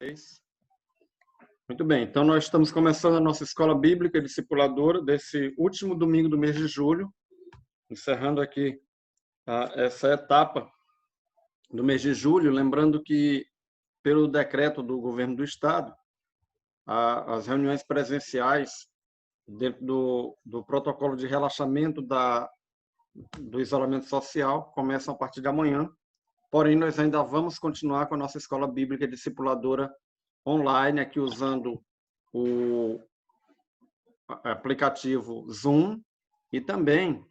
Fez? Muito bem, então nós estamos começando a nossa escola bíblica discipuladora desse último domingo do mês de julho, encerrando aqui essa etapa do mês de julho, lembrando que, pelo decreto do governo do estado, as reuniões presenciais dentro do protocolo de relaxamento do isolamento social começam a partir de amanhã. Porém, nós ainda vamos continuar com a nossa escola bíblica discipuladora online, aqui usando o aplicativo Zoom e também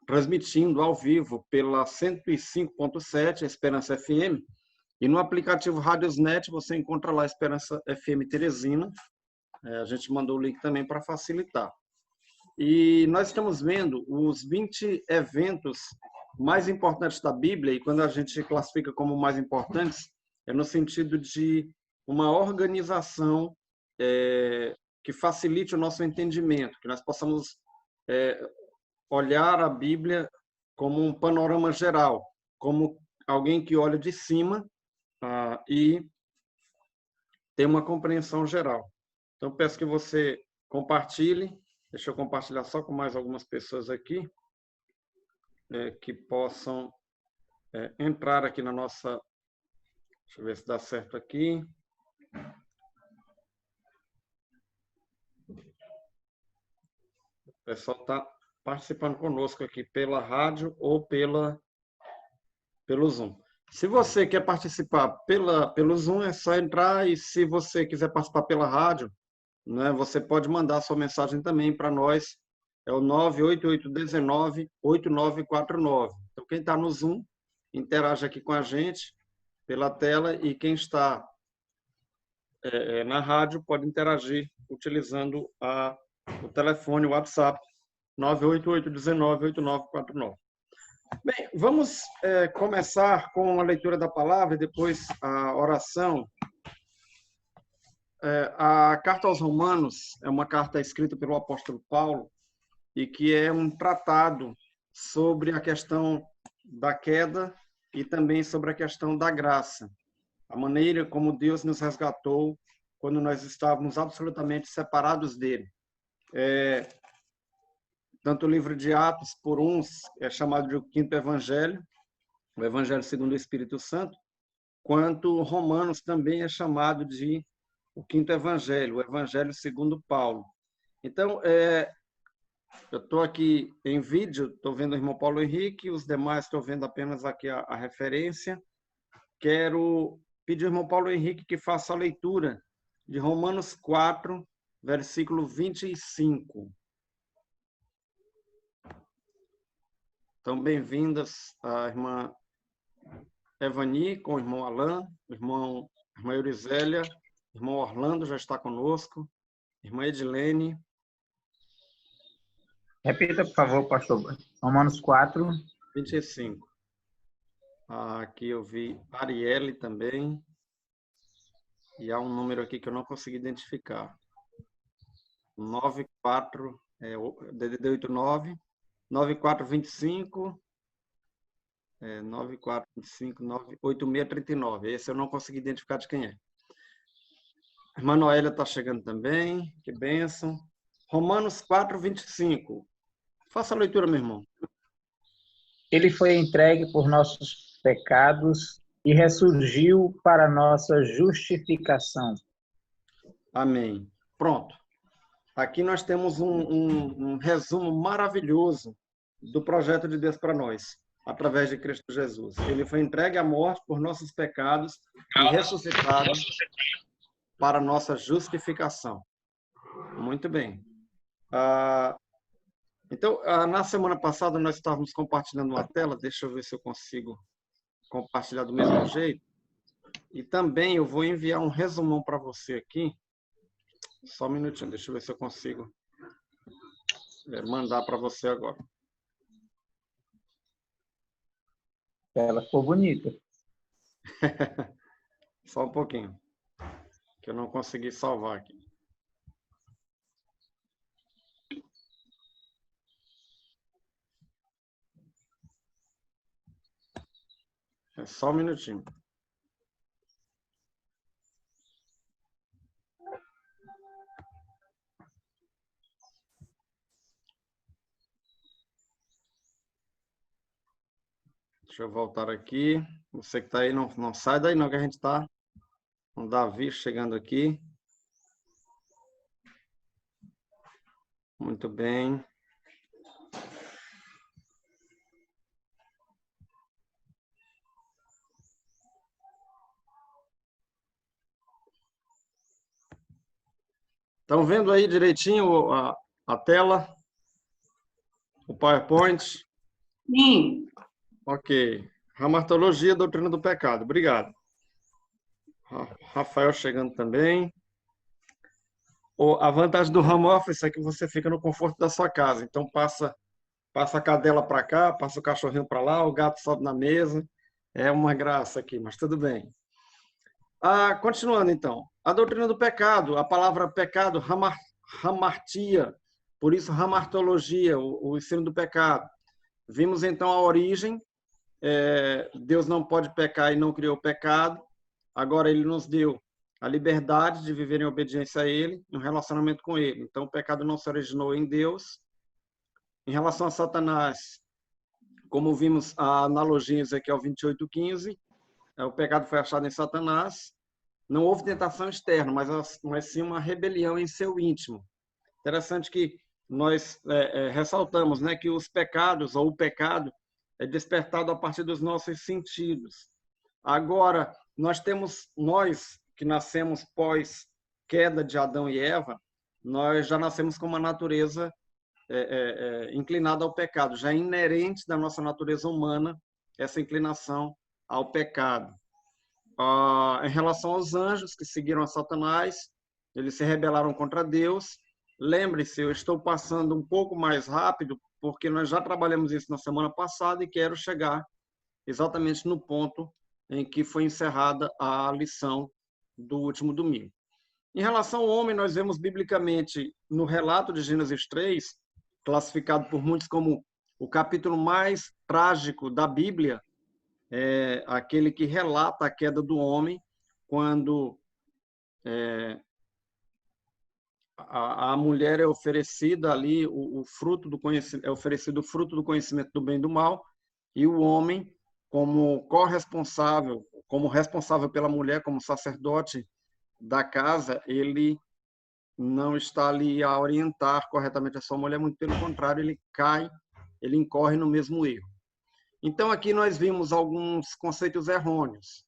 transmitindo ao vivo pela 105.7 Esperança FM, e no aplicativo Radiosnet você encontra lá Esperança FM Teresina. A gente mandou o link também para facilitar. E nós estamos vendo os 20 eventos mais importantes da Bíblia, e quando a gente classifica como mais importantes, é no sentido de uma organização que facilite o nosso entendimento, que nós possamos olhar a Bíblia como um panorama geral, como alguém que olha de cima e tem uma compreensão geral. Então, peço que você compartilhe. Deixa eu compartilhar só com mais algumas pessoas aqui, que possam entrar aqui na nossa... Deixa eu ver se dá certo aqui. O pessoal está participando conosco aqui pela rádio ou pelo Zoom. Se você quer participar pelo Zoom, é só entrar, e se você quiser participar pela rádio, né, você pode mandar sua mensagem também para nós, é o 98819-8949. Então, quem está no Zoom, interage aqui com a gente pela tela, e quem está na rádio pode interagir utilizando o telefone, o WhatsApp, 98819-8949. Bem, vamos começar com a leitura da palavra e depois a oração. A carta aos Romanos é uma carta escrita pelo apóstolo Paulo, e que é um tratado sobre a questão da queda e também sobre a questão da graça, a maneira como Deus nos resgatou quando nós estávamos absolutamente separados dele. Tanto o livro de Atos, por uns, é chamado de o quinto evangelho, o evangelho segundo o Espírito Santo, quanto Romanos também é chamado de o quinto evangelho, o evangelho segundo Paulo. Então, eu estou aqui em vídeo, estou vendo o irmão Paulo Henrique, os demais estou vendo apenas aqui a referência. Quero pedir ao irmão Paulo Henrique que faça a leitura de Romanos 4, versículo 25. Então, bem-vindas a irmã Evani com o irmão Alain, a irmã Eurisélia, o irmão Orlando já está conosco, irmã Edilene. Repita, por favor, pastor. Romanos 4. 25. Aqui eu vi Arielle também. E há um número aqui que eu não consegui identificar. 94, DDD 89, 9425, 9425, 8639. Esse eu não consegui identificar de quem é. A irmã Noélia está chegando também, que bênção. Romanos 4:25. Faça a leitura, meu irmão. Ele foi entregue por nossos pecados e ressurgiu para nossa justificação. Amém. Pronto. Aqui nós temos um resumo maravilhoso do projeto de Deus para nós, através de Cristo Jesus. Ele foi entregue à morte por nossos pecados e ressuscitado para nossa justificação. Muito bem. Então, na semana passada, nós estávamos compartilhando uma tela. Deixa eu ver se eu consigo compartilhar do mesmo jeito. E também eu vou enviar um resumão para você aqui. Só um minutinho, deixa eu ver se eu consigo mandar para você agora. Ela ficou bonita. Só um pouquinho, que eu não consegui salvar aqui. Só um minutinho. Deixa eu voltar aqui. Você que está aí, não sai daí não, que a gente está com o Davi chegando aqui. Muito bem. Estão vendo aí direitinho a tela? O PowerPoint? Sim. Ok. Ramartologia, doutrina do pecado. Obrigado. Rafael chegando também. A vantagem do home office é que você fica no conforto da sua casa. Então, passa a cadela para cá, passa o cachorrinho para lá, o gato sobe na mesa. É uma graça aqui, mas tudo bem. Continuando, então. A doutrina do pecado, a palavra pecado, hamartia, por isso hamartologia, o ensino do pecado. Vimos, então, a origem. Deus não pode pecar e não criou o pecado. Agora, ele nos deu a liberdade de viver em obediência a ele, em um relacionamento com ele. Então, o pecado não se originou em Deus. Em relação a Satanás, como vimos a analogia em Ezequiel 28:15, o pecado foi achado em Satanás. Não houve tentação externa, mas sim uma rebelião em seu íntimo. Interessante que nós ressaltamos, né, que os pecados, ou o pecado, é despertado a partir dos nossos sentidos. Agora, nós que nascemos pós queda de Adão e Eva, nós já nascemos com uma natureza inclinada ao pecado, já é inerente da nossa natureza humana essa inclinação ao pecado. Em relação aos anjos que seguiram a Satanás, eles se rebelaram contra Deus. Lembre-se, eu estou passando um pouco mais rápido, porque nós já trabalhamos isso na semana passada e quero chegar exatamente no ponto em que foi encerrada a lição do último domingo. Em relação ao homem, nós vemos biblicamente no relato de Gênesis 3, classificado por muitos como o capítulo mais trágico da Bíblia, aquele que relata a queda do homem, quando a mulher é oferecida ali o fruto do conhecimento, é oferecido o fruto do conhecimento do bem e do mal, e o homem, como corresponsável, como responsável pela mulher, como sacerdote da casa, ele não está ali a orientar corretamente a sua mulher, muito pelo contrário, ele incorre no mesmo erro. Então, aqui nós vimos alguns conceitos errôneos.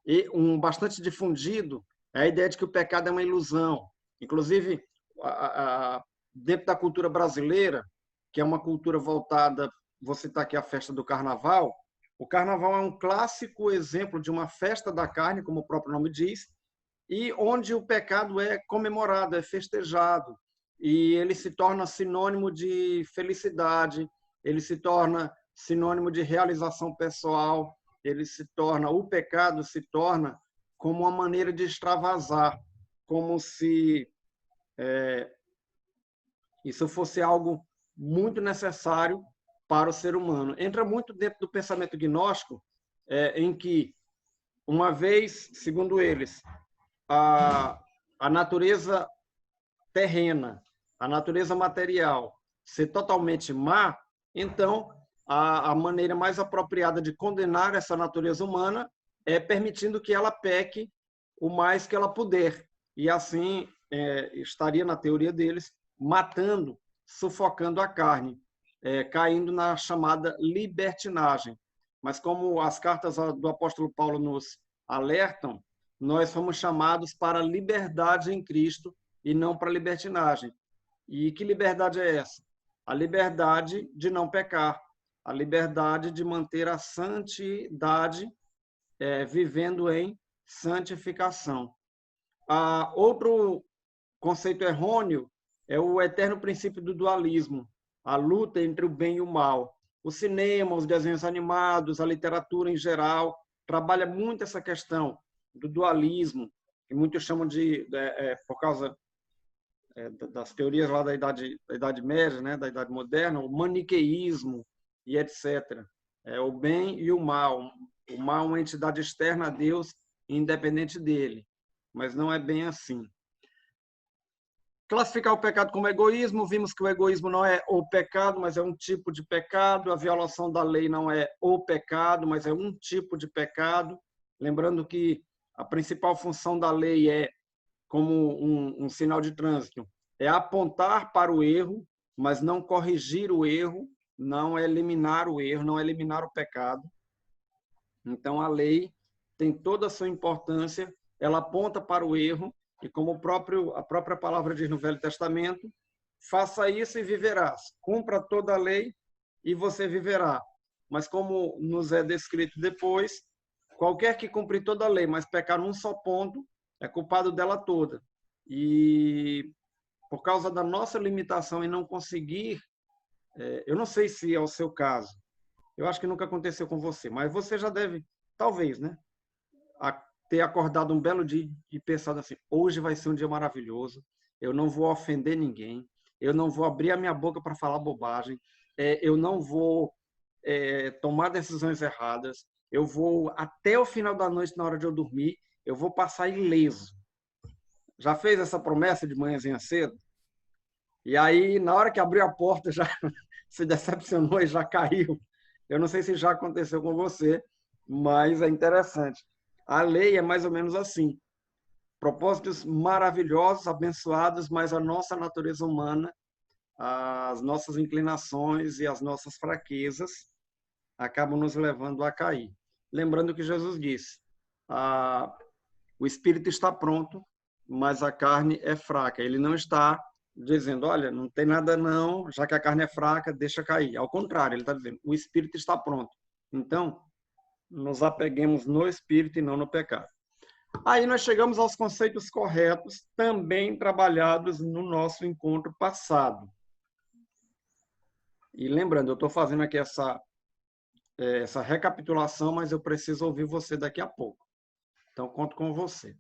E um bastante difundido é a ideia de que o pecado é uma ilusão. Inclusive, dentro da cultura brasileira, que é uma cultura voltada, vou citar aqui a festa do Carnaval, o Carnaval é um clássico exemplo de uma festa da carne, como o próprio nome diz, e onde o pecado é comemorado, é festejado, e ele se torna sinônimo de felicidade, ele se torna sinônimo de realização pessoal, o pecado se torna como uma maneira de extravasar, como se isso fosse algo muito necessário para o ser humano. Entra muito dentro do pensamento gnóstico, em que, uma vez, segundo eles, a natureza terrena, a natureza material ser totalmente má, então a maneira mais apropriada de condenar essa natureza humana é permitindo que ela peque o mais que ela puder. E assim estaria, na teoria deles, matando, sufocando a carne, caindo na chamada libertinagem. Mas como as cartas do apóstolo Paulo nos alertam, nós fomos chamados para a liberdade em Cristo e não para a libertinagem. E que liberdade é essa? A liberdade de não pecar, a liberdade de manter a santidade, vivendo em santificação. Outro conceito errôneo é o eterno princípio do dualismo, a luta entre o bem e o mal. O cinema, os desenhos animados, a literatura em geral, trabalha muito essa questão do dualismo, que muitos chamam por causa das teorias lá da Idade Média, né, da Idade Moderna, o maniqueísmo e etc. O bem e o mal. O mal é uma entidade externa a Deus, independente dele. Mas não é bem assim. classificar o pecado como egoísmo, vimos que o egoísmo não é o pecado, mas é um tipo de pecado. A violação da lei não é o pecado, mas é um tipo de pecado. Lembrando que a principal função da lei é, como um sinal de trânsito, é apontar para o erro, mas não corrigir o erro, não eliminar o erro, não eliminar o pecado. Então, a lei tem toda a sua importância, ela aponta para o erro, e como a própria palavra diz no Velho Testamento, faça isso e viverás. Cumpra toda a lei e você viverá. Mas como nos é descrito depois, qualquer que cumprir toda a lei, mas pecar num só ponto, é culpado dela toda. E por causa da nossa limitação em não conseguir, eu não sei se é o seu caso, eu acho que nunca aconteceu com você, mas você já deve, talvez, né, ter acordado um belo dia e pensado assim, hoje vai ser um dia maravilhoso, eu não vou ofender ninguém, eu não vou abrir a minha boca para falar bobagem, eu não vou tomar decisões erradas, eu vou, até o final da noite, na hora de eu dormir, eu vou passar ileso. Já fez essa promessa de manhãzinha cedo? E aí, na hora que abriu a porta, já se decepcionou e já caiu. Eu não sei se já aconteceu com você, mas é interessante. A lei é mais ou menos assim. Propósitos maravilhosos, abençoados, mas a nossa natureza humana, as nossas inclinações e as nossas fraquezas acabam nos levando a cair. Lembrando que Jesus disse, o espírito está pronto, mas a carne é fraca. Ele não está dizendo, olha, não tem nada não, já que a carne é fraca, deixa cair. Ao contrário, ele está dizendo, o espírito está pronto. Então, nos apeguemos no espírito e não no pecado. Aí nós chegamos aos conceitos corretos, também trabalhados no nosso encontro passado. E lembrando, eu estou fazendo aqui essa recapitulação, mas eu preciso ouvir você daqui a pouco. Então, conto com você.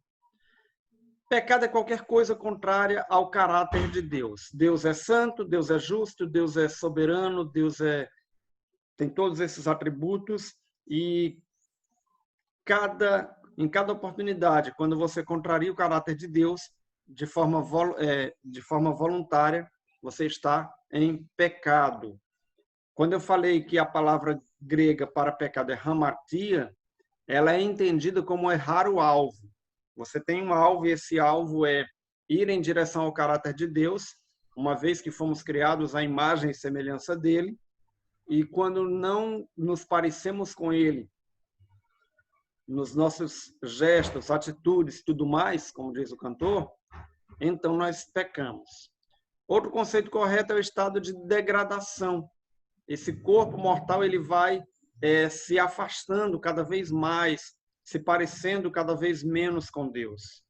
Pecado é qualquer coisa contrária ao caráter de Deus. Deus é santo, Deus é justo, Deus é soberano, Deus tem todos esses atributos e em cada oportunidade, quando você contraria o caráter de Deus de forma voluntária, você está em pecado. Quando eu falei que a palavra grega para pecado é hamartia, ela é entendida como errar o alvo. Você tem um alvo e esse alvo é ir em direção ao caráter de Deus, uma vez que fomos criados à imagem e semelhança dele, e quando não nos parecemos com ele, nos nossos gestos, atitudes, tudo mais, como diz o cantor, então nós pecamos. Outro conceito correto é o estado de degradação. Esse corpo mortal ele vai se afastando cada vez mais, se parecendo cada vez menos com Deus.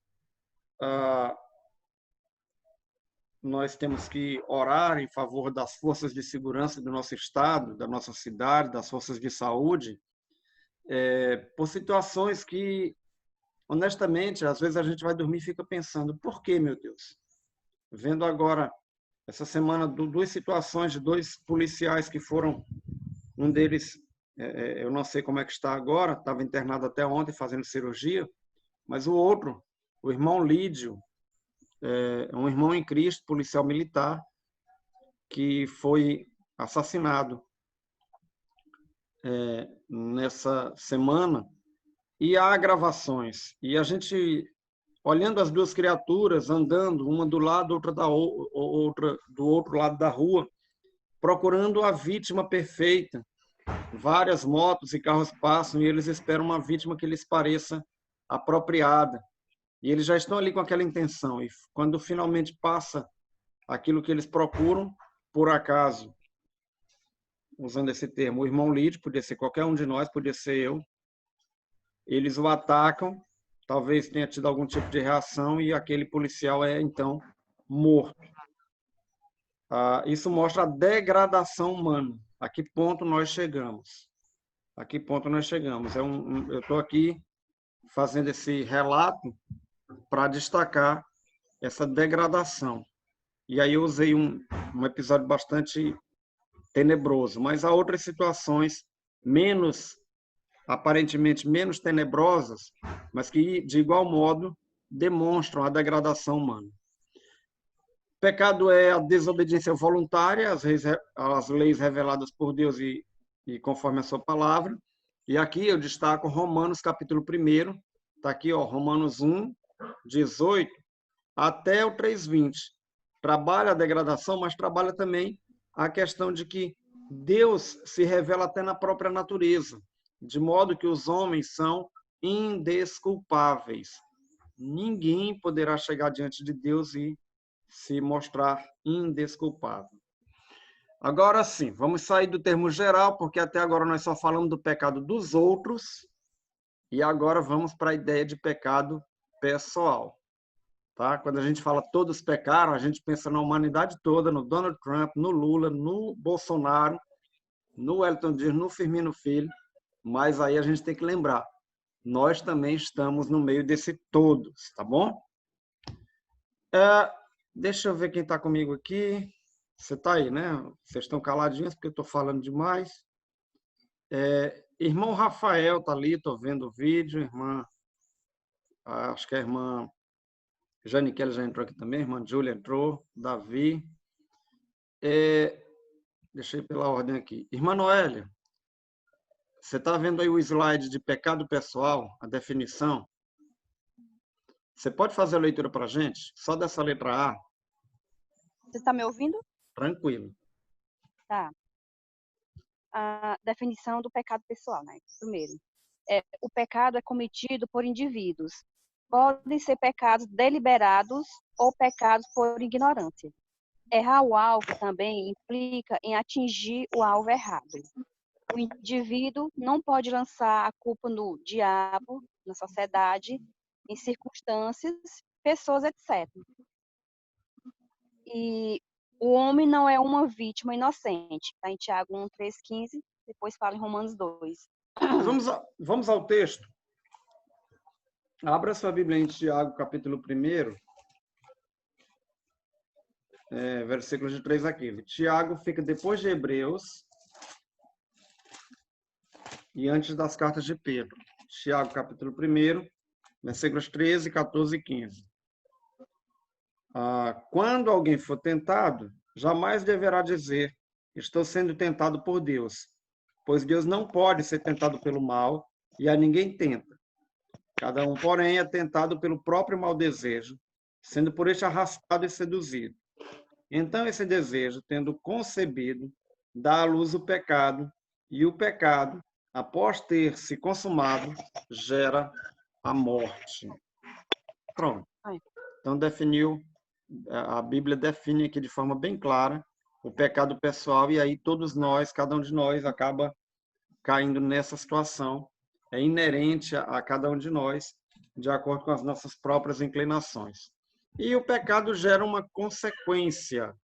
Nós temos que orar em favor das forças de segurança do nosso estado, da nossa cidade, das forças de saúde, por situações que, honestamente, às vezes a gente vai dormir e fica pensando, por que, meu Deus? Vendo agora, essa semana, duas situações de dois policiais que foram, um deles, eu não sei como é que está agora, estava internado até ontem fazendo cirurgia, mas o outro, o irmão Lídio, um irmão em Cristo, policial militar, que foi assassinado nessa semana, e há gravações. E a gente, olhando as duas criaturas, andando, uma do lado, outra do outro lado da rua, procurando a vítima perfeita. Várias motos e carros passam e eles esperam uma vítima que lhes pareça apropriada. E eles já estão ali com aquela intenção. E quando finalmente passa aquilo que eles procuram, por acaso, usando esse termo, o irmão Lídio, podia ser qualquer um de nós, podia ser eu, eles o atacam, talvez tenha tido algum tipo de reação e aquele policial é, então, morto. Isso mostra a degradação humana. A que ponto nós chegamos? A que ponto nós chegamos? Eu estou aqui fazendo esse relato para destacar essa degradação. E aí eu usei um episódio bastante tenebroso, mas há outras situações aparentemente menos tenebrosas, mas que, de igual modo, demonstram a degradação humana. Pecado é a desobediência voluntária às leis reveladas por Deus e conforme a sua palavra. E aqui eu destaco Romanos, capítulo 1. Está aqui, ó, Romanos 1, 18 até o 3:20. Trabalha a degradação, mas trabalha também a questão de que Deus se revela até na própria natureza, de modo que os homens são indesculpáveis. Ninguém poderá chegar diante de Deus e se mostrar indesculpável. Agora sim, vamos sair do termo geral, porque até agora nós só falamos do pecado dos outros, e agora vamos para a ideia de pecado pessoal. Tá? Quando a gente fala todos pecaram, a gente pensa na humanidade toda, no Donald Trump, no Lula, no Bolsonaro, no Wellington Dias, no Firmino Filho, mas aí a gente tem que lembrar, nós também estamos no meio desse todos, tá bom? Deixa eu ver quem está comigo aqui. Você está aí, né? Vocês estão caladinhos porque eu estou falando demais. Irmão Rafael está ali, estou vendo o vídeo. Acho que a irmã Jane Kelly já entrou aqui também. Irmã Júlia entrou. Davi. Deixa eu ir pela ordem aqui. Irmã Noélia, você está vendo aí o slide de pecado pessoal, a definição? Você pode fazer a leitura para a gente? Só dessa letra A? Você está me ouvindo? Tranquilo. Tá. A definição do pecado pessoal, né? Primeiro, o pecado é cometido por indivíduos. Podem ser pecados deliberados ou pecados por ignorância. Errar o alvo também implica em atingir o alvo errado. O indivíduo não pode lançar a culpa no diabo, na sociedade, em circunstâncias, pessoas, etc. E o homem não é uma vítima inocente. Está em Tiago 1, 3, 15, depois fala em Romanos 2. Vamos ao texto. Abra sua Bíblia em Tiago, capítulo 1, versículos de 3 a 15. Tiago fica depois de Hebreus e antes das cartas de Pedro. Tiago, capítulo 1, versículos 13, 14 e 15. Quando alguém for tentado, jamais deverá dizer, estou sendo tentado por Deus, pois Deus não pode ser tentado pelo mal e a ninguém tenta. Cada um, porém, é tentado pelo próprio mau desejo, sendo por este arrastado e seduzido. Então, esse desejo, tendo concebido, dá à luz o pecado, e o pecado, após ter se consumado, gera a morte. Pronto. Então, a Bíblia define aqui de forma bem clara o pecado pessoal, e aí todos nós, cada um de nós, acaba caindo nessa situação. É inerente a cada um de nós, de acordo com as nossas próprias inclinações. E o pecado gera uma consequência.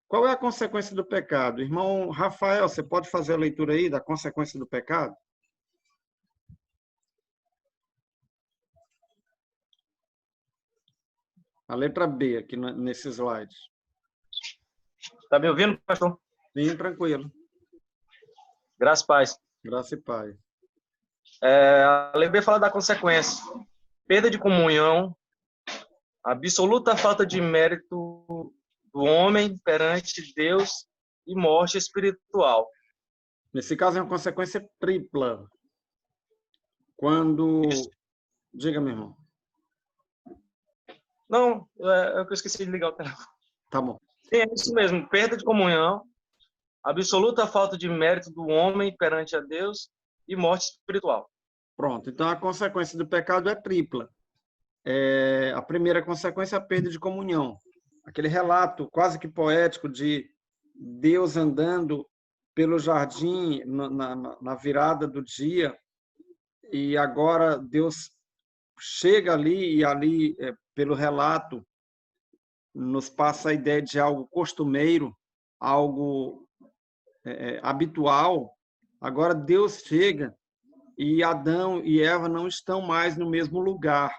Qual é a consequência do pecado? Irmão Rafael, você pode fazer a leitura aí da consequência do pecado? A letra B, aqui nesse slide. Está me ouvindo, pastor? Sim, tranquilo. Graças e paz. Graça e paz. A lei B fala da consequência. Perda de comunhão, absoluta falta de mérito do homem perante Deus e morte espiritual. Nesse caso, é uma consequência tripla. Quando... Isso. Diga, meu irmão. Não, eu esqueci de ligar o telefone. Tá bom. Sim, é isso mesmo. Perda de comunhão, absoluta falta de mérito do homem perante a Deus e morte espiritual. Pronto. Então, a consequência do pecado é tripla. A primeira consequência é a perda de comunhão. Aquele relato quase que poético de Deus andando pelo jardim na virada do dia, e agora Deus chega ali, e ali, pelo relato, nos passa a ideia de algo costumeiro, algo habitual. Agora Deus chega e Adão e Eva não estão mais no mesmo lugar.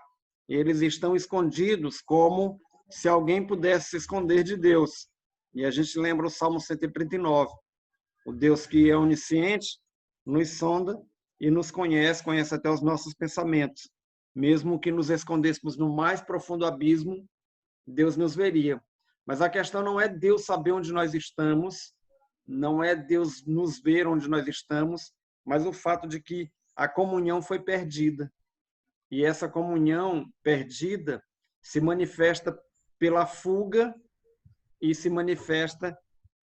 Eles estão escondidos como se alguém pudesse se esconder de Deus. E a gente lembra o Salmo 139. O Deus que é onisciente nos sonda e nos conhece até os nossos pensamentos. Mesmo que nos escondêssemos no mais profundo abismo, Deus nos veria. Mas a questão não é Deus saber onde nós estamos, não é Deus nos ver onde nós estamos, mas o fato de que a comunhão foi perdida. E essa comunhão perdida se manifesta pela fuga e se manifesta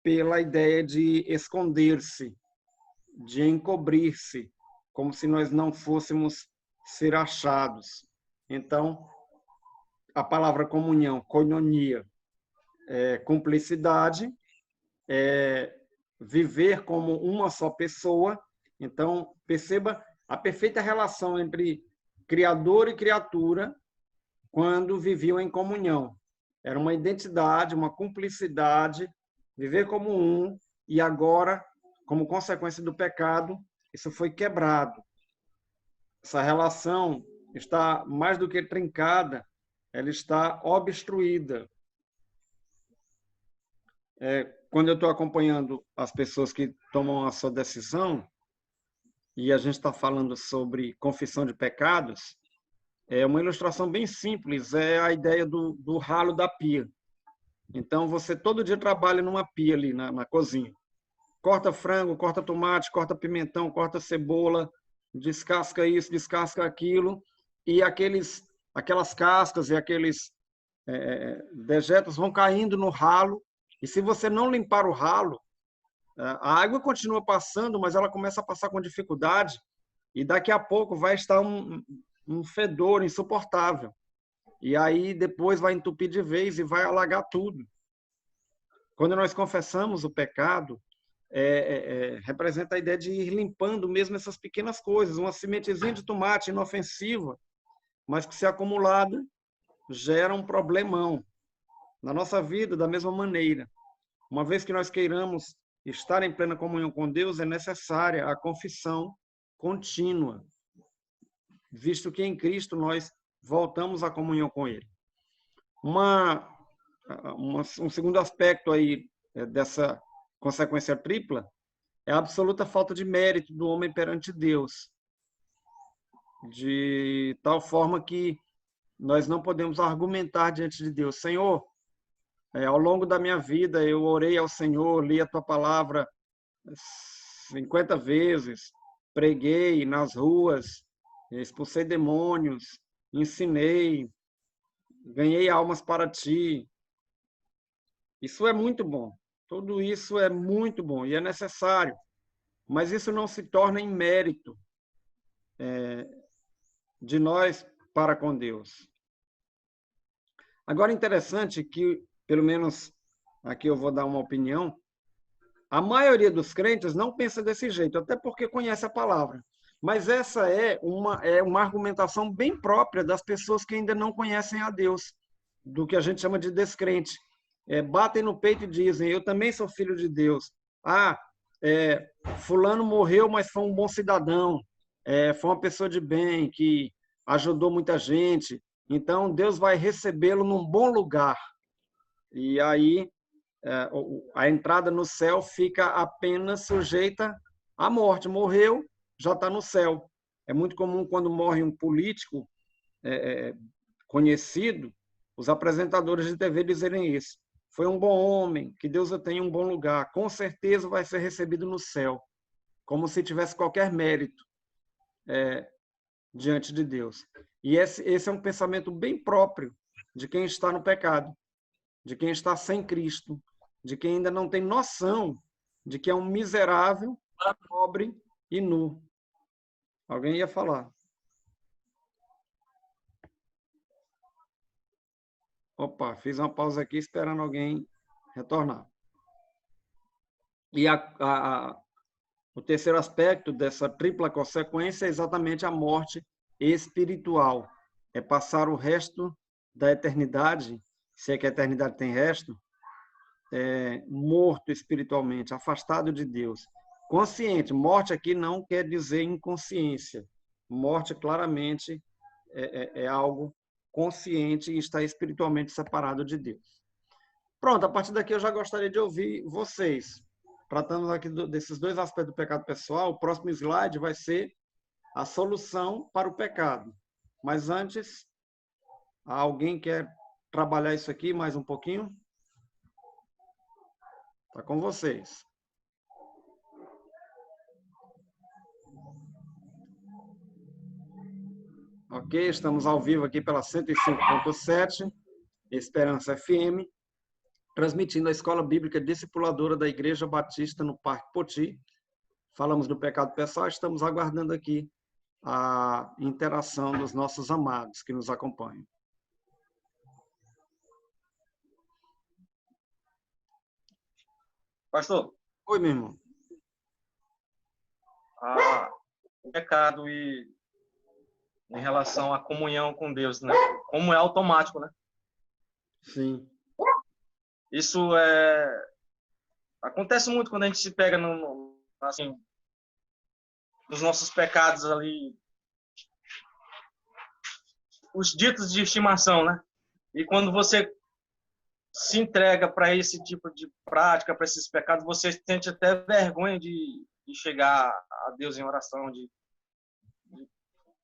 pela ideia de esconder-se, de encobrir-se, como se nós não fôssemos ser achados. Então, a palavra comunhão, koinonia, é cumplicidade, é viver como uma só pessoa. Então, perceba a perfeita relação entre Criador e criatura quando viviam em comunhão. Era uma identidade, uma cumplicidade, viver como um, e agora, como consequência do pecado, isso foi quebrado. Essa relação está mais do que trincada, ela está obstruída. Quando eu estou acompanhando as pessoas que tomam a sua decisão, e a gente está falando sobre confissão de pecados, é uma ilustração bem simples, é a ideia do ralo da pia. Então, você todo dia trabalha numa pia ali, na cozinha. Corta frango, corta tomate, corta pimentão, corta cebola, descasca isso, descasca aquilo, e aquelas cascas e aqueles dejetos vão caindo no ralo, e se você não limpar o ralo, a água continua passando, mas ela começa a passar com dificuldade, e daqui a pouco vai estar um fedor insuportável. E aí depois vai entupir de vez e vai alagar tudo. Quando nós confessamos o pecado, representa a ideia de ir limpando mesmo essas pequenas coisas. Uma sementezinha de tomate inofensiva, mas que, se acumulada, gera um problemão na nossa vida da mesma maneira. Uma vez que nós queiramos estar em plena comunhão com Deus, é necessária a confissão contínua, visto que em Cristo nós voltamos à comunhão com Ele. Um segundo aspecto aí dessa consequência tripla é a absoluta falta de mérito do homem perante Deus, de tal forma que nós não podemos argumentar diante de Deus: Senhor, ao longo da minha vida eu orei ao Senhor, li a tua palavra 50 vezes, preguei nas ruas, expulsei demônios, ensinei, ganhei almas para ti. Isso é muito bom. Tudo isso é muito bom e é necessário. Mas isso não se torna em mérito de nós para com Deus. Agora, interessante que, pelo menos aqui eu vou dar uma opinião, a maioria dos crentes não pensa desse jeito, até porque conhece a palavra. Mas essa é uma argumentação bem própria das pessoas que ainda não conhecem a Deus, do que a gente chama de descrente. Batem no peito e dizem: eu também sou filho de Deus. Fulano morreu, mas foi um bom cidadão, foi uma pessoa de bem, que ajudou muita gente, então Deus vai recebê-lo num bom lugar. E aí a entrada no céu fica apenas sujeita à morte. Morreu, já está no céu. É muito comum, quando morre um político conhecido, os apresentadores de TV dizerem isso: foi um bom homem, que Deus o tenha em um bom lugar, com certeza vai ser recebido no céu, como se tivesse qualquer mérito diante de Deus. E esse é um pensamento bem próprio de quem está no pecado, de quem está sem Cristo, de quem ainda não tem noção de que é um miserável, pobre e nu. Alguém ia falar? Opa, fiz uma pausa aqui esperando alguém retornar. E o terceiro aspecto dessa tripla consequência é exatamente a morte espiritual. É passar o resto da eternidade, se é que a eternidade tem resto, morto espiritualmente, afastado de Deus. Consciente, morte aqui não quer dizer inconsciência. Morte, claramente, é algo consciente e está espiritualmente separado de Deus. Pronto, a partir daqui eu já gostaria de ouvir vocês. Tratando aqui desses dois aspectos do pecado pessoal, o próximo slide vai ser a solução para o pecado. Mas antes, alguém quer trabalhar isso aqui mais um pouquinho? Está com vocês. Ok, estamos ao vivo aqui pela 105.7, Esperança FM, transmitindo a Escola Bíblica Discipuladora da Igreja Batista no Parque Poti. Falamos do pecado pessoal, estamos aguardando aqui a interação dos nossos amados que nos acompanham. Pastor, Oi, meu irmão. O pecado e em relação à comunhão com Deus, né? Como é automático, né? Sim. Isso acontece muito quando a gente se pega assim, nos nossos pecados ali, os ditos de estimação, né? E quando você se entrega para esse tipo de prática, para esses pecados, você sente até vergonha de chegar a Deus em oração,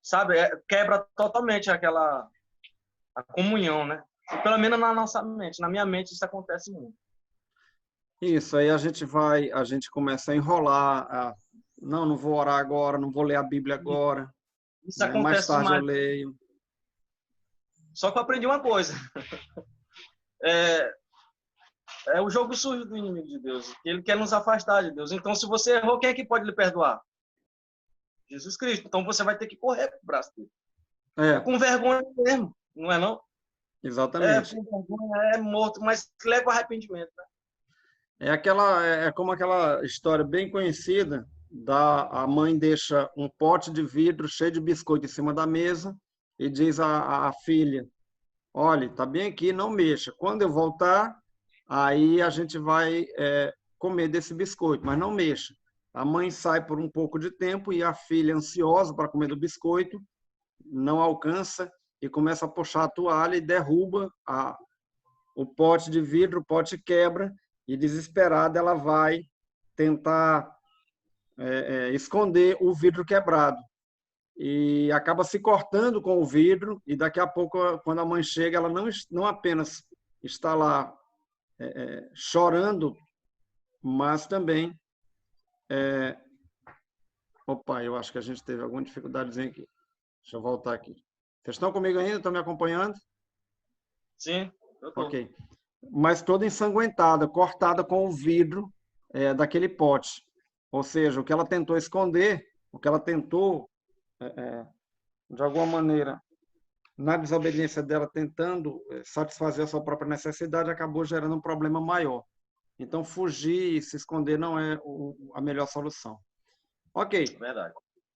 sabe? Quebra totalmente a comunhão, né? E pelo menos na nossa mente, na minha mente isso acontece muito. Isso, aí a gente começa a enrolar, não vou orar agora, não vou ler a Bíblia agora, Isso né? Mais acontece tarde demais. eu leio. Só que eu aprendi uma coisa. É o jogo sujo do inimigo de Deus. Ele quer nos afastar de Deus. Então, se você errou, quem é que pode lhe perdoar? Jesus Cristo. Então, você vai ter que correr pro braço dele. É com vergonha mesmo, não é não? Exatamente. Com vergonha, é morto, mas leva ao arrependimento. Né? É como aquela história bem conhecida a mãe deixa um pote de vidro cheio de biscoito em cima da mesa e diz à filha: olha, tá bem aqui, não mexa. Quando eu voltar, aí a gente vai comer desse biscoito, mas não mexa. A mãe sai por um pouco de tempo e a filha, ansiosa para comer do biscoito, não alcança e começa a puxar a toalha e derruba o pote de vidro, o pote quebra e, desesperada, ela vai tentar esconder o vidro quebrado. E acaba se cortando com o vidro e daqui a pouco, quando a mãe chega, ela não apenas está lá chorando, mas também... Opa, eu acho que a gente teve alguma dificuldadezinha aqui. Deixa eu voltar aqui. Vocês estão comigo ainda? Estão me acompanhando? Sim, eu tô. Ok. Mas toda ensanguentada, cortada com o vidro daquele pote. Ou seja, o que ela tentou esconder, o que ela tentou, de alguma maneira, na desobediência dela, tentando satisfazer a sua própria necessidade, acabou gerando um problema maior. Então, fugir e se esconder não é a melhor solução. Ok. Verdade.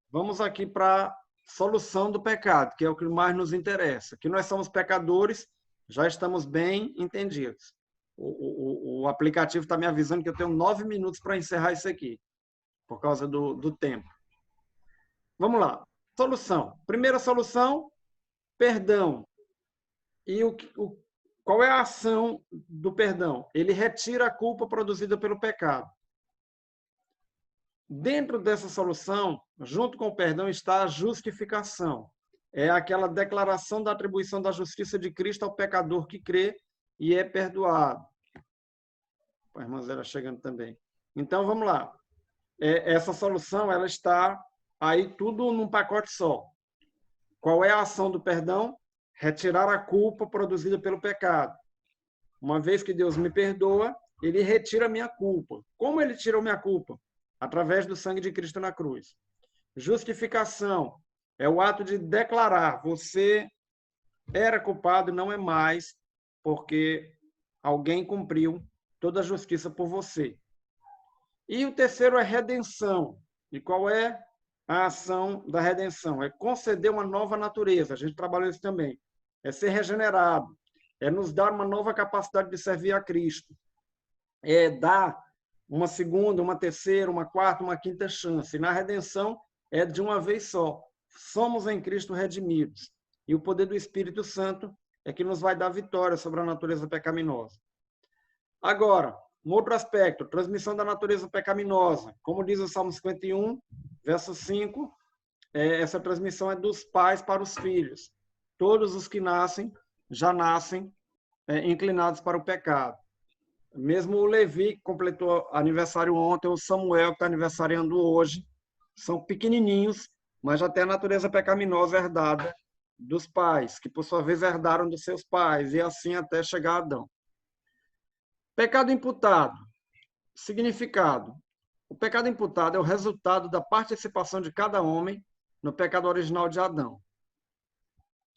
Vamos aqui para a solução do pecado, que é o que mais nos interessa. Que nós somos pecadores, já estamos bem entendidos. O aplicativo está me avisando que eu tenho 9 minutos para encerrar isso aqui, por causa do tempo. Vamos lá. Solução. Primeira solução, perdão. E qual é a ação do perdão? Ele retira a culpa produzida pelo pecado. Dentro dessa solução, junto com o perdão, está a justificação. É aquela declaração da atribuição da justiça de Cristo ao pecador que crê e é perdoado. A irmã Zera chegando também. Então, vamos lá. Essa solução, ela está aí tudo num pacote só. Qual é a ação do perdão? Retirar a culpa produzida pelo pecado. Uma vez que Deus me perdoa, ele retira a minha culpa. Como ele tirou minha culpa? Através do sangue de Cristo na cruz. Justificação é o ato de declarar: você era culpado e não é mais, porque alguém cumpriu toda a justiça por você. E o terceiro é redenção. E qual é a ação da redenção? É conceder uma nova natureza. A gente trabalhou isso também. É ser regenerado. É nos dar uma nova capacidade de servir a Cristo. É dar uma segunda, uma terceira, uma quarta, uma quinta chance. E na redenção é de uma vez só. Somos em Cristo redimidos. E o poder do Espírito Santo é que nos vai dar vitória sobre a natureza pecaminosa. Agora, um outro aspecto, transmissão da natureza pecaminosa. Como diz o Salmo 51, verso 5, essa transmissão é dos pais para os filhos. Todos os que nascem, já nascem inclinados para o pecado. Mesmo o Levi, que completou aniversário ontem, o Samuel, que está aniversariando hoje, são pequenininhos, mas já tem a natureza pecaminosa herdada dos pais, que por sua vez herdaram dos seus pais, e assim até chegar a Adão. Pecado imputado. Significado. O pecado imputado é o resultado da participação de cada homem no pecado original de Adão.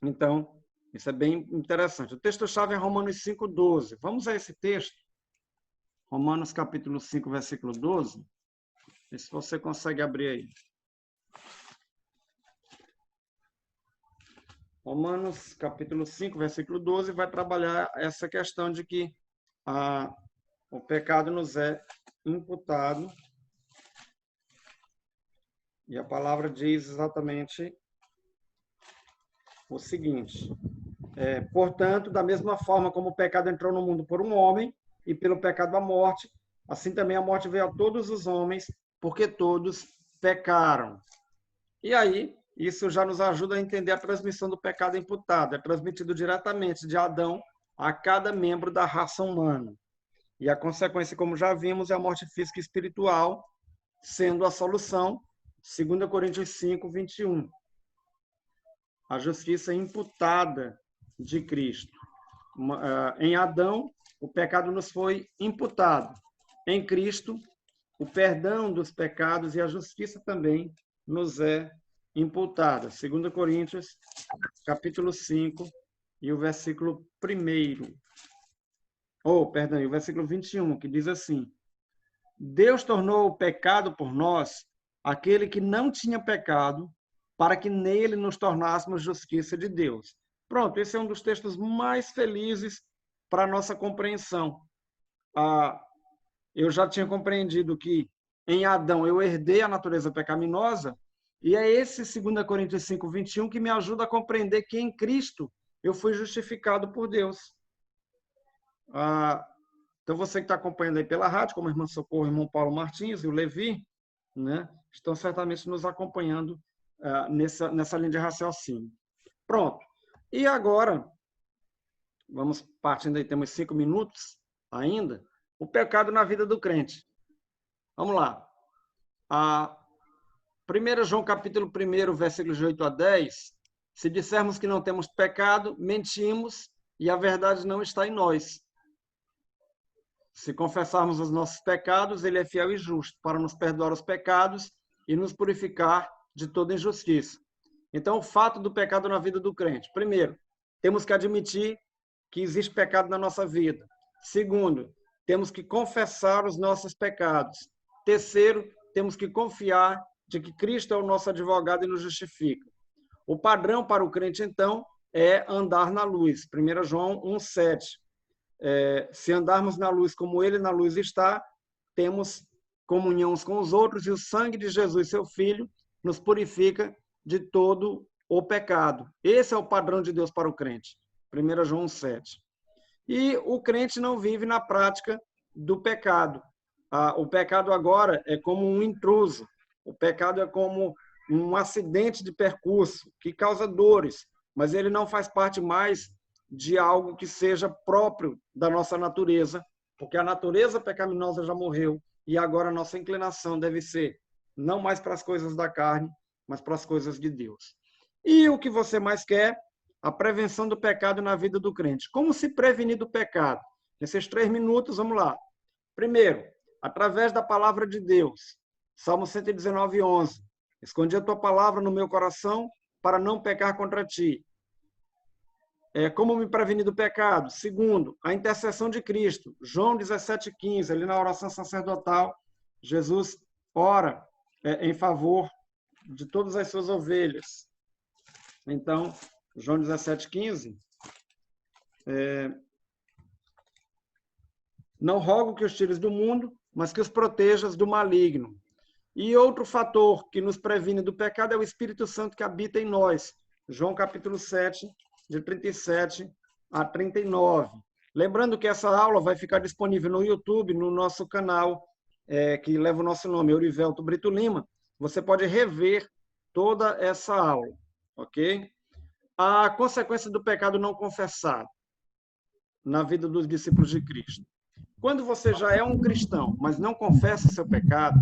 Então, isso é bem interessante. O texto-chave é Romanos 5:12. Vamos a esse texto. Romanos capítulo 5, versículo 12. Vê se você consegue abrir aí. Romanos capítulo 5, versículo 12, vai trabalhar essa questão de que o pecado nos é imputado. E a palavra diz exatamente o seguinte: portanto, da mesma forma como o pecado entrou no mundo por um homem, e pelo pecado a morte, assim também a morte veio a todos os homens, porque todos pecaram. E aí, isso já nos ajuda a entender a transmissão do pecado imputado. É transmitido diretamente de Adão a cada membro da raça humana. E a consequência, como já vimos, é a morte física e espiritual, sendo a solução, 2 Coríntios 5, 21. A justiça imputada de Cristo. Em Adão, o pecado nos foi imputado. Em Cristo, o perdão dos pecados e a justiça também nos é imputada. 2 Coríntios, capítulo 5, e o versículo 1. E o versículo 21, que diz assim: Deus tornou o pecado por nós aquele que não tinha pecado, para que nele nos tornássemos justiça de Deus. Pronto, esse é um dos textos mais felizes para a nossa compreensão. Eu já tinha compreendido que em Adão eu herdei a natureza pecaminosa, e é esse 2 Coríntios 5, 21 que me ajuda a compreender que em Cristo eu fui justificado por Deus. Então, você que está acompanhando aí pela rádio, como a irmã Socorro, o irmão Paulo Martins e o Levi, né, estão certamente nos acompanhando nessa linha de raciocínio. Pronto. E agora, vamos partindo aí, temos 5 minutos ainda, o pecado na vida do crente. Vamos lá. 1 João capítulo 1, versículos de 8 a 10, se dissermos que não temos pecado, mentimos e a verdade não está em nós. Se confessarmos os nossos pecados, ele é fiel e justo para nos perdoar os pecados e nos purificar de toda injustiça. Então, o fato do pecado na vida do crente. Primeiro, temos que admitir que existe pecado na nossa vida. Segundo, temos que confessar os nossos pecados. Terceiro, temos que confiar de que Cristo é o nosso advogado e nos justifica. O padrão para o crente, então, é andar na luz. 1 João 1,7. Se andarmos na luz como ele na luz está, temos comunhão uns com os outros e o sangue de Jesus, seu Filho, nos purifica de todo o pecado. Esse é o padrão de Deus para o crente. 1 João 1,7. E o crente não vive na prática do pecado. O pecado agora é como um intruso. O pecado é como um acidente de percurso que causa dores, mas ele não faz parte mais de algo que seja próprio da nossa natureza, porque a natureza pecaminosa já morreu e agora a nossa inclinação deve ser não mais para as coisas da carne, mas para as coisas de Deus. E o que você mais quer? A prevenção do pecado na vida do crente. Como se prevenir do pecado? Nesses 3 minutos, vamos lá. Primeiro, através da palavra de Deus. Salmo 119, 11. Escondi a tua palavra no meu coração para não pecar contra ti. Como me prevenir do pecado? Segundo, a intercessão de Cristo. João 17, 15, ali na oração sacerdotal, Jesus ora em favor de todas as suas ovelhas. Então, João 17, 15, não rogo que os tires do mundo, mas que os protejas do maligno. E outro fator que nos previne do pecado é o Espírito Santo que habita em nós. João capítulo 7, de 37 a 39. Lembrando que essa aula vai ficar disponível no YouTube, no nosso canal, que leva o nosso nome, Eurivelto Brito Lima. Você pode rever toda essa aula, ok? A consequência do pecado não confessado. na vida dos discípulos de Cristo. Quando você já é um cristão, mas não confessa o seu pecado,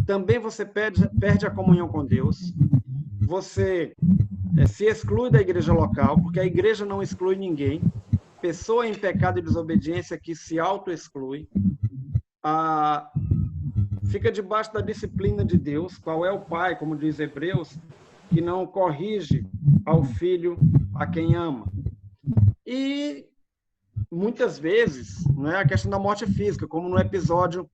também você perde a comunhão com Deus, você se exclui da igreja local, porque a igreja não exclui ninguém, pessoa em pecado e desobediência que se auto-exclui, fica debaixo da disciplina de Deus, qual é o pai, como diz Hebreus, que não corrige ao filho a quem ama. E muitas vezes, não é a questão da morte física, como no episódio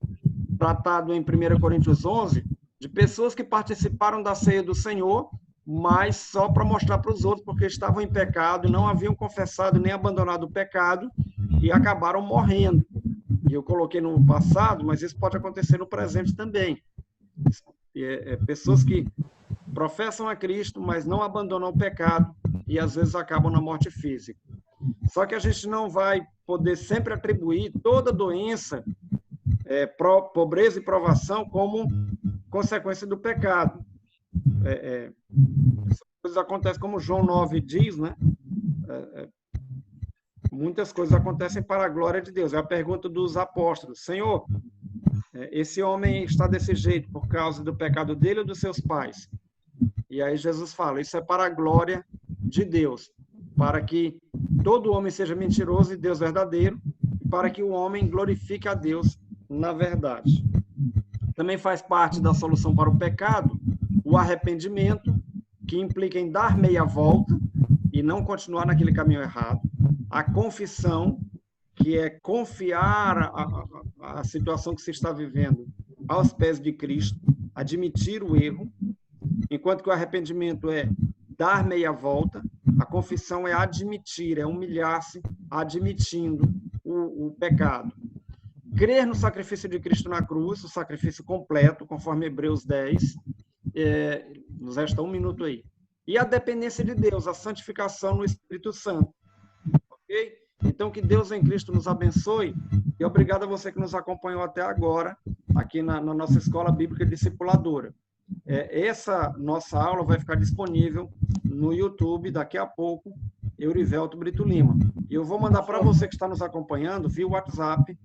tratado em 1 Coríntios 11, de pessoas que participaram da ceia do Senhor, mas só para mostrar para os outros, porque estavam em pecado, não haviam confessado nem abandonado o pecado e acabaram morrendo. E eu coloquei no passado, mas isso pode acontecer no presente também. Pessoas que professam a Cristo, mas não abandonam o pecado e às vezes acabam na morte física. Só que a gente não vai poder sempre atribuir toda doença, pobreza e provação como consequência do pecado. Essas coisas acontecem, como João 9 diz, né? Muitas coisas acontecem para a glória de Deus. É a pergunta dos apóstolos: Senhor, esse homem está desse jeito por causa do pecado dele ou dos seus pais? E aí Jesus fala: isso é para a glória de Deus, para que todo homem seja mentiroso e Deus verdadeiro, para que o homem glorifique a Deus na verdade. Também faz parte da solução para o pecado o arrependimento, que implica em dar meia volta e não continuar naquele caminho errado. A confissão, que é confiar a situação que se está vivendo aos pés de Cristo, admitir o erro, enquanto que o arrependimento é dar meia volta, a confissão é admitir, é humilhar-se admitindo o pecado. Crer no sacrifício de Cristo na cruz, o sacrifício completo, conforme Hebreus 10, nos resta 1 minuto aí. E a dependência de Deus, a santificação no Espírito Santo. Ok? Então, que Deus em Cristo nos abençoe e obrigado a você que nos acompanhou até agora, aqui na nossa Escola Bíblica Discipuladora. Essa nossa aula vai ficar disponível no YouTube daqui a pouco, Eurivelto Brito Lima. E eu vou mandar para você que está nos acompanhando via WhatsApp